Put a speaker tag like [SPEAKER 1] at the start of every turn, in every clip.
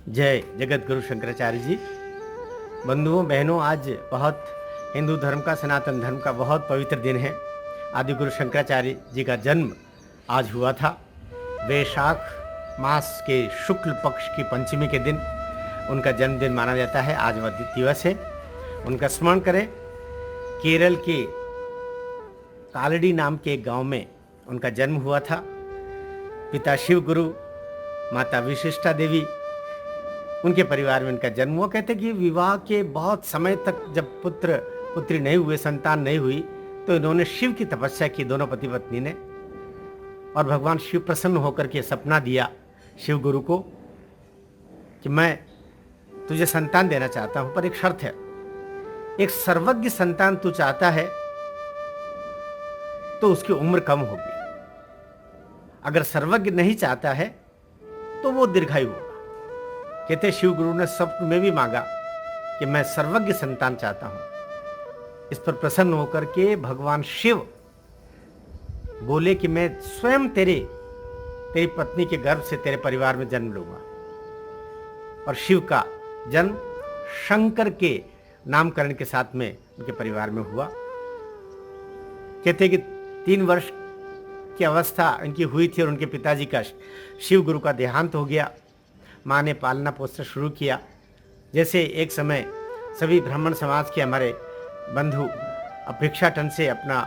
[SPEAKER 1] जय जगत गुरु शंकराचार्य जी। बंधुओं बहनों, आज बहुत हिंदू धर्म का, सनातन धर्म का बहुत पवित्र दिन है। आदि गुरु शंकराचार्य जी का जन्म आज हुआ था। वैशाख मास के शुक्ल पक्ष की पंचमी के दिन उनका जन्मदिन माना जाता है। आज वह दिवस है, उनका स्मरण करें। केरल के कालड़ी नाम के एक गांव में उनका जन्म हुआ था। पिता शिव गुरु, माता विशिष्टा देवी, उनके परिवार में उनका जन्म हुआ। कहते कि विवाह के बहुत समय तक जब पुत्र पुत्री नहीं हुए, संतान नहीं हुई, तो इन्होंने शिव की तपस्या की, दोनों पति पत्नी ने। और भगवान शिव प्रसन्न होकर के सपना दिया शिव गुरु को कि मैं तुझे संतान देना चाहता हूं, पर एक शर्त है। एक सर्वज्ञ संतान तू चाहता है तो उसकी उम्र कम होगी। अगर सर्वज्ञ नहीं चाहता है तो वो दीर्घायु होगा। कहते शिव गुरु ने स्वप्न में भी मांगा कि मैं सर्वज्ञ संतान चाहता हूं। इस पर प्रसन्न होकर के भगवान शिव बोले कि मैं स्वयं तेरी पत्नी के गर्भ से तेरे परिवार में जन्म लूंगा। और शिव का जन्म शंकर के नामकरण के साथ में उनके परिवार में हुआ। कहते कि 3 वर्ष की अवस्था इनकी हुई थी और उनके पिताजी का, शिव गुरु का देहांत हो गया। माँ ने पालना पोसना शुरू किया। जैसे एक समय सभी ब्राह्मण समाज के हमारे बंधु भिक्षाटन से अपना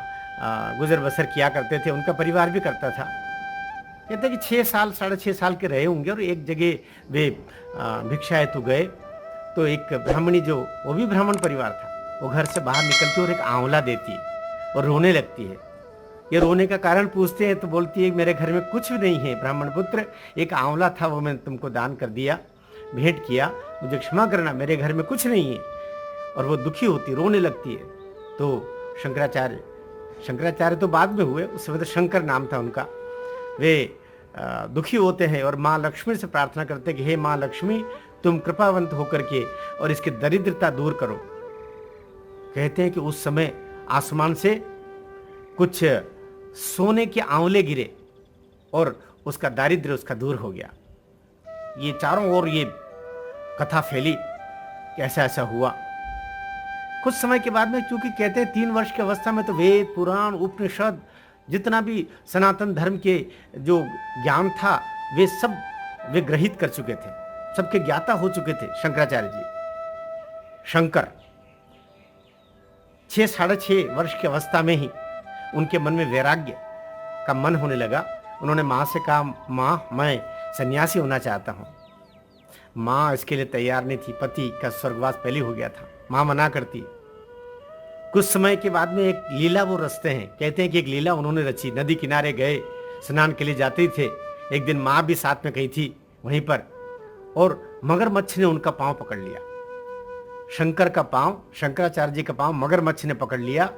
[SPEAKER 1] गुजर बसर किया करते थे, उनका परिवार भी करता था। कहते कि 6 साल 6.5 साल के रहे होंगे और एक जगह वे भिक्षा हेतु गए, तो एक ब्राह्मणी, जो वो भी ब्राह्मण परिवार था, वो घर से बाहर निकलती और एक आंवला देती है और रोने लगती है। ये रोने का कारण पूछते हैं तो बोलती है मेरे घर में कुछ भी नहीं है ब्राह्मण पुत्र, एक आंवला था वो मैंने तुमको दान कर दिया, भेंट किया, मुझे क्षमा करना, मेरे घर में कुछ नहीं है। और वो दुखी होती, रोने लगती है। तो शंकराचार्य तो बाद में हुए, उस समय तो शंकर नाम था उनका। वे दुखी होते हैं और माँ लक्ष्मी से प्रार्थना करते हैं कि हे माँ लक्ष्मी, तुम कृपावंत होकर के और इसकी दरिद्रता दूर करो। कहते हैं कि उस समय आसमान से कुछ सोने के आंवले गिरे और उसका दारिद्र्य उसका दूर हो गया। ये चारों ओर ये कथा फैली कि ऐसा ऐसा हुआ। कुछ समय के बाद में, क्योंकि कहते हैं 3 वर्ष की अवस्था में तो वेद पुराण उपनिषद जितना भी सनातन धर्म के जो ज्ञान था वे ग्रहित कर चुके थे, सबके ज्ञाता हो चुके थे शंकराचार्य जी। शंकर 6-6.5 वर्ष की अवस्था में ही उनके मन में वैराग्य का मन होने लगा। उन्होंने माँ से कहा, माँ मैं सन्यासी होना चाहता हूँ। माँ इसके लिए तैयार नहीं थी, पति का स्वर्गवास पहले हो गया था, माँ मना करती। कुछ समय के बाद में एक लीला वो रचते हैं। कहते हैं कि एक लीला उन्होंने रची। नदी किनारे गए, स्नान के लिए जाते थे। एक दिन माँ भी साथ में गई थी वहीं पर, और मगरमच्छ ने उनका पांव पकड़ लिया। शंकर का पांव, शंकराचार्य जी का पांव मगरमच्छ ने पकड़ लिया।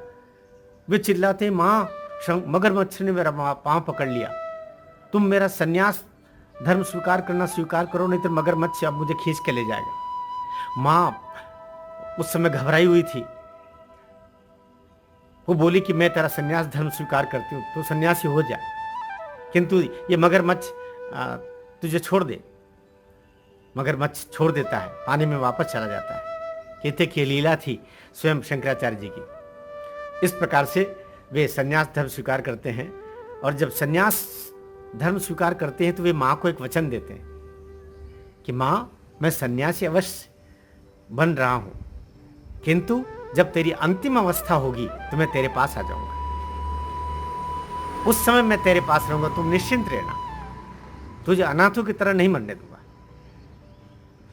[SPEAKER 1] वे चिल्लाते, माँ मगरमच्छ ने मेरा पांव पकड़ लिया, तुम मेरा सन्यास धर्म स्वीकार करो, नहीं तो मगरमच्छ अब मुझे खींच के ले जाएगा। माँ उस समय घबराई हुई थी। वो बोली कि मैं तेरा सन्यास धर्म स्वीकार करती हूँ, तो सन्यासी हो जा, किंतु ये मगरमच्छ तुझे छोड़ दे। मगरमच्छ छोड़ देता है, पानी में वापस चला जाता है। कहते कि लीला थी स्वयं शंकराचार्य जी की। इस प्रकार से वे सन्यास धर्म स्वीकार करते हैं। और जब सन्यास धर्म स्वीकार करते हैं तो वे माँ को एक वचन देते हैं कि माँ मैं सन्यासी अवश्य बन रहा हूं, किंतु जब तेरी अंतिम अवस्था होगी तो मैं तेरे पास आ जाऊंगा। उस समय मैं तेरे पास रहूंगा, तुम निश्चिंत रहना, तुझे अनाथों की तरह नहीं मरने दूंगा।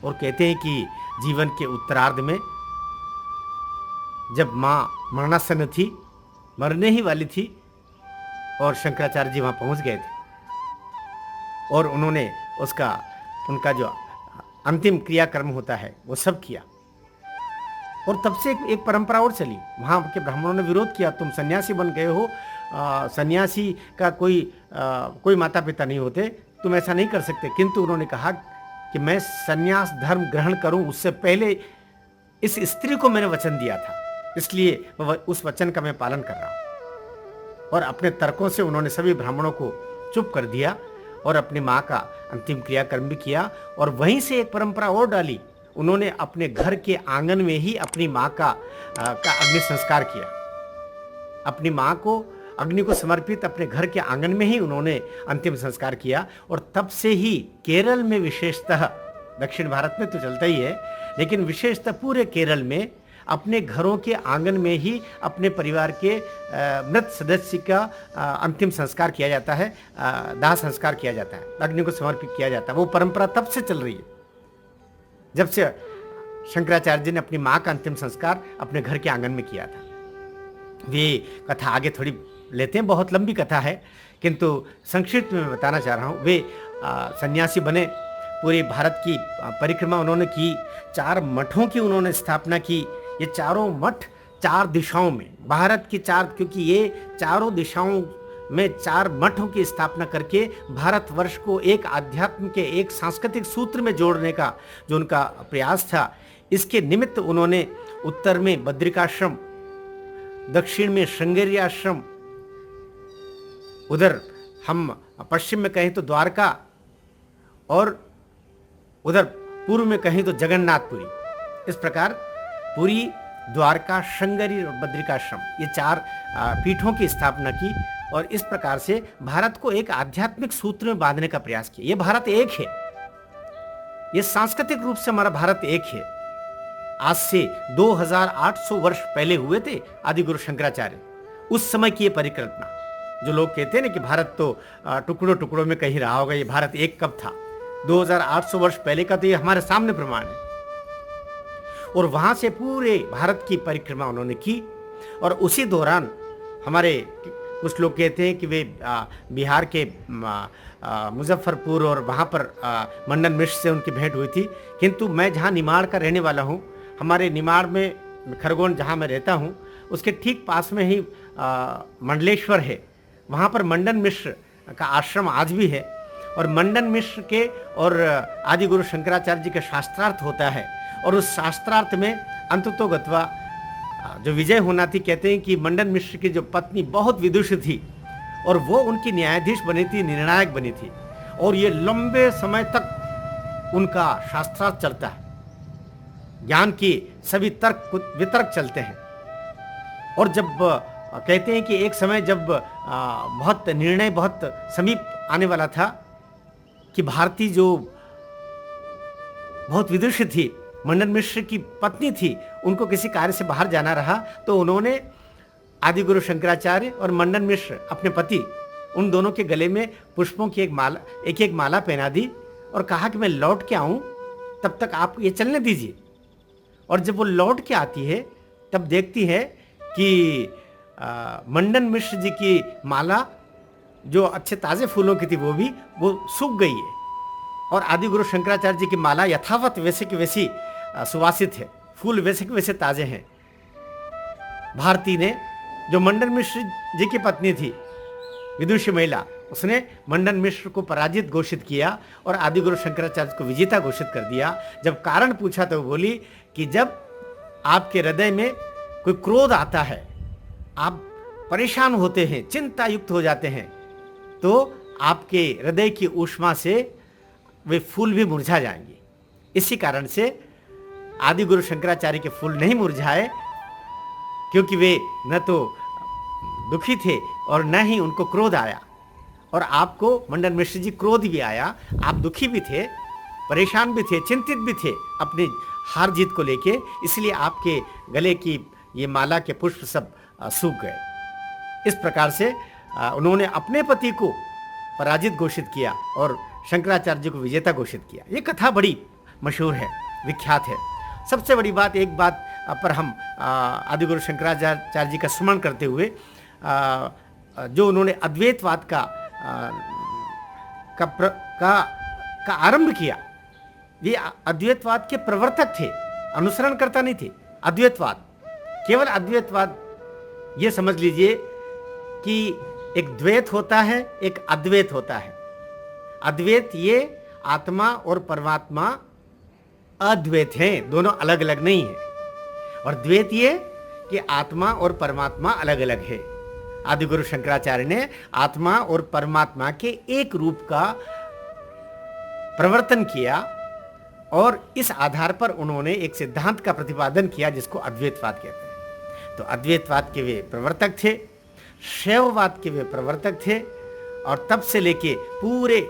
[SPEAKER 1] और कहते हैं कि जीवन के उत्तरार्ध में जब माँ मरणासन थी, मरने ही वाली थी, और शंकराचार्य जी वहां पहुंच गए थे और उन्होंने उनका जो अंतिम क्रियाकर्म होता है वो सब किया। और तब से एक परंपरा और चली। वहां के ब्राह्मणों ने विरोध किया, तुम सन्यासी बन गए हो, सन्यासी का कोई माता पिता नहीं होते, तुम ऐसा नहीं कर सकते। किंतु उन्होंने कहा कि मैं सन्यास धर्म ग्रहण करूं उससे पहले इस स्त्री को मैंने वचन दिया था, इसलिए उस वचन का मैं पालन कर रहा हूं। और अपने तर्कों से उन्होंने सभी ब्राह्मणों को चुप कर दिया और अपनी माँ का अंतिम क्रियाकर्म भी किया। और वहीं से एक परंपरा और डाली, उन्होंने अपने घर के आंगन में ही अपनी माँ का अग्नि संस्कार किया। अपनी माँ को अग्नि को समर्पित अपने घर के आंगन में ही उन्होंने अंतिम संस्कार किया। और तब से ही केरल में विशेषतः, दक्षिण भारत में तो चलता ही है, लेकिन विशेषतः पूरे केरल में अपने घरों के आंगन में ही अपने परिवार के मृत सदस्य का अंतिम संस्कार किया जाता है, दाह संस्कार किया जाता है, अग्नि को समर्पित किया जाता है। वो परंपरा तब से चल रही है जब से शंकराचार्य जी ने अपनी माँ का अंतिम संस्कार अपने घर के आंगन में किया था। ये कथा आगे थोड़ी लेते हैं, बहुत लंबी कथा है, किंतु संक्षिप्त में बताना चाह रहा हूँ। वे सन्यासी बने, पूरे भारत की परिक्रमा उन्होंने की, 4 मठों की उन्होंने स्थापना की। ये चारों मठ 4 दिशाओं में, भारत की 4, क्योंकि ये चारों दिशाओं में 4 मठों की स्थापना करके भारतवर्ष को एक अध्यात्म के, एक सांस्कृतिक सूत्र में जोड़ने का जो उनका प्रयास था, इसके निमित्त उन्होंने उत्तर में बद्रिकाश्रम, दक्षिण में श्रृंगेरी आश्रम, उधर हम पश्चिम में कहें तो द्वारका, और उधर पूर्व में कहें तो जगन्नाथपुरी, इस प्रकार पुरी, द्वारका, श्रृंगेरी और बद्रिकाश्रम, ये 4 पीठों की स्थापना की। और इस प्रकार से भारत को एक आध्यात्मिक सूत्र में बांधने का प्रयास किया। ये भारत एक है, ये सांस्कृतिक रूप से हमारा भारत एक है। आज से 2800 वर्ष पहले हुए थे आदि गुरु शंकराचार्य, उस समय की ये परिकल्पना। जो लोग कहते हैं ना कि भारत तो टुकड़ों टुकड़ों में कहीं रहा होगा, ये भारत एक कब था, 2800 वर्ष पहले का तो ये हमारे सामने प्रमाण है। और वहां से पूरे भारत की परिक्रमा उन्होंने की। और उसी दौरान हमारे कुछ लोग कहते हैं कि वे बिहार के मुजफ्फरपुर और वहाँ पर मंडन मिश्र से उनकी भेंट हुई थी। किंतु मैं जहाँ निमाड़ का रहने वाला हूँ, हमारे निमाड़ में खरगोन जहाँ मैं रहता हूँ, उसके ठीक पास में ही मंडलेश्वर है। वहाँ पर मंडन मिश्र का आश्रम आज भी है। और मंडन मिश्र के और आदि गुरु शंकराचार्य जी का शास्त्रार्थ होता है। और उस शास्त्रार्थ में अंततोगत्वा जो विजय होना थी, कहते हैं कि मंडन मिश्र की जो पत्नी बहुत विदुषी थी और वो उनकी न्यायाधीश बनी थी, निर्णायक बनी थी। और ये लंबे समय तक उनका शास्त्रार्थ चलता है, ज्ञान के सभी तर्क वितर्क चलते हैं। और जब कहते हैं कि एक समय जब बहुत निर्णय बहुत समीप आने वाला था कि भारती जो बहुत विदुषी थी, मंडन मिश्र की पत्नी थी, उनको किसी कार्य से बाहर जाना रहा, तो उन्होंने आदि गुरु शंकराचार्य और मंडन मिश्र अपने पति, उन दोनों के गले में पुष्पों की एक माला पहना दी और कहा कि मैं लौट के आऊं, तब तक आप ये चलने दीजिए। और जब वो लौट के आती है तब देखती है कि मंडन मिश्र जी की माला जो अच्छे ताज़े फूलों की थी वो सूख गई है। और आदि गुरु शंकराचार्य जी की माला यथावत वैसे की वैसी सुवासित है, फूल वैसे के वैसे ताजे हैं। भारती ने, जो मंडन मिश्र जी की पत्नी थी, विदुषी महिला, उसने मंडन मिश्र को पराजित घोषित किया और आदि गुरु शंकराचार्य को विजेता घोषित कर दिया। जब कारण पूछा तो वो बोली कि जब आपके हृदय में कोई क्रोध आता है, आप परेशान होते हैं, चिंता युक्त हो जाते हैं, तो आपके हृदय की ऊष्मा से वे फूल भी मुरझा जाएंगे। इसी कारण से आदि गुरु शंकराचार्य के फूल नहीं मुरझाए, क्योंकि वे न तो दुखी थे और न ही उनको क्रोध आया। और आपको मंडन मिश्र जी क्रोध भी आया, आप दुखी भी थे, परेशान भी थे, चिंतित भी थे अपनी हार जीत को लेके, इसलिए आपके गले की ये माला के पुष्प सब सूख गए। इस प्रकार से उन्होंने अपने पति को पराजित घोषित किया और शंकराचार्य जी को विजेता घोषित किया। ये कथा बड़ी मशहूर है, विख्यात है। सबसे बड़ी बात, एक बात पर हम आदि गुरु शंकराचार्य जी का स्मरण करते हुए, जो उन्होंने अद्वैतवाद का आरंभ किया, ये अद्वैतवाद के प्रवर्तक थे, अनुसरणकर्ता नहीं थे। अद्वैतवाद, केवल अद्वैतवाद, ये समझ लीजिए कि एक द्वैत होता है, एक अद्वैत होता है। अद्वैत ये आत्मा और परमात्मा अद्वैत हैं, दोनों अलग अलग नहीं है। और द्वैत ये कि आत्मा और परमात्मा अलग अलग है। आदि गुरु शंकराचार्य ने आत्मा और परमात्मा के एक रूप का प्रवर्तन किया और इस आधार पर उन्होंने एक सिद्धांत का प्रतिपादन किया जिसको अद्वैतवाद कहते हैं। तो अद्वैतवाद के वे प्रवर्तक थे, शैववाद के वे प्रवर्तक थे, और तब से लेके पूरे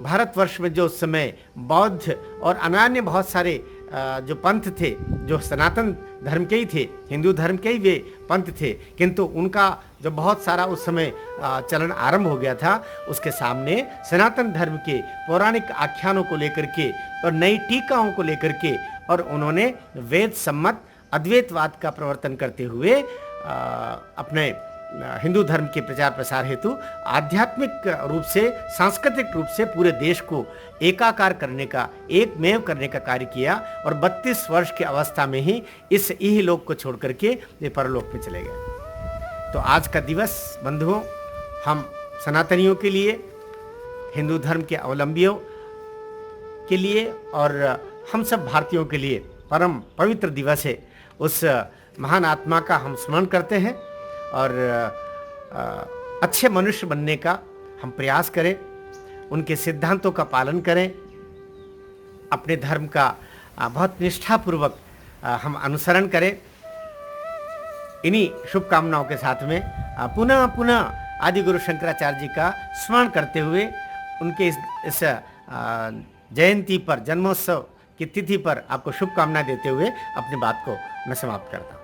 [SPEAKER 1] भारतवर्ष में जो उस समय बौद्ध और अन्य बहुत सारे जो पंथ थे, जो सनातन धर्म के ही थे, हिंदू धर्म के ही वे पंथ थे, किंतु उनका जो बहुत सारा उस समय चलन आरंभ हो गया था, उसके सामने सनातन धर्म के पौराणिक आख्यानों को लेकर के और नई टीकाओं को लेकर के, और उन्होंने वेद सम्मत अद्वैतवाद का प्रवर्तन करते हुए अपने हिंदू धर्म के प्रचार प्रसार हेतु आध्यात्मिक रूप से, सांस्कृतिक रूप से पूरे देश को एकाकार करने का, एकमेव करने का कार्य किया, और 32 वर्ष की अवस्था में ही इस इहलोक को छोड़ करके वे परलोक में चले गए। तो आज का दिवस बंधुओं, हम सनातनियों के लिए, हिंदू धर्म के अवलंबियों के लिए और हम सब भारतीयों के लिए परम पवित्र दिवस है। उस महान आत्मा का हम स्मरण करते हैं और अच्छे मनुष्य बनने का हम प्रयास करें, उनके सिद्धांतों का पालन करें, अपने धर्म का बहुत निष्ठापूर्वक हम अनुसरण करें। इन्हीं शुभकामनाओं के साथ में पुनः पुनः आदि गुरु शंकराचार्य जी का स्मरण करते हुए उनके इस जयंती पर, जन्मोत्सव की तिथि पर आपको शुभकामना देते हुए अपनी बात को मैं समाप्त करता हूँ।